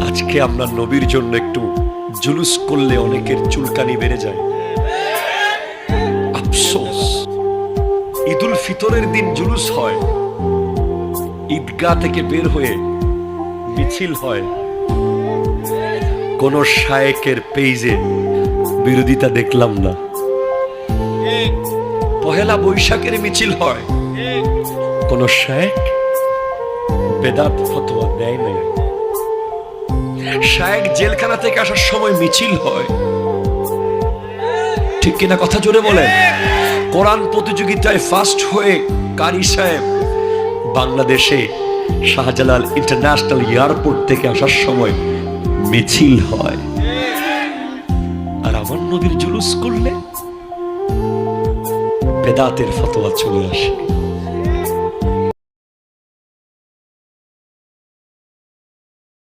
আজকে আমরা নবীর জন্য একটু জুলুস করলে অনেকের চুলকানি বেড়ে যায়। আফসোস, ঈদুল ফিতরের দিন জুলুস হয়, ঈদগাহ থেকে বের হয়ে মিছিল হয়, কোন শায়েকের পেজে বিরোধিতা দেখলাম না। পহেলা বৈশাখের মিছিল হয়, কোন শায়েক বেদাত ফতোয়া দেয় নাই। শায়েক জেলখানা থেকে আসার সময় মিছিল হয়, ঠিক কিনা কথা জোরে বলেন। কোরআন প্রতিযোগিতায় ফার্স্ট হয়ে কারি সাহেব বাংলাদেশে শাহজালাল ইন্টারন্যাশনাল এয়ারপোর্ট থেকে আসার সময় মিছিল হয়। আর আমার নবীর জুলুস করলে বেদাতের ফতোয়া চলে আসে।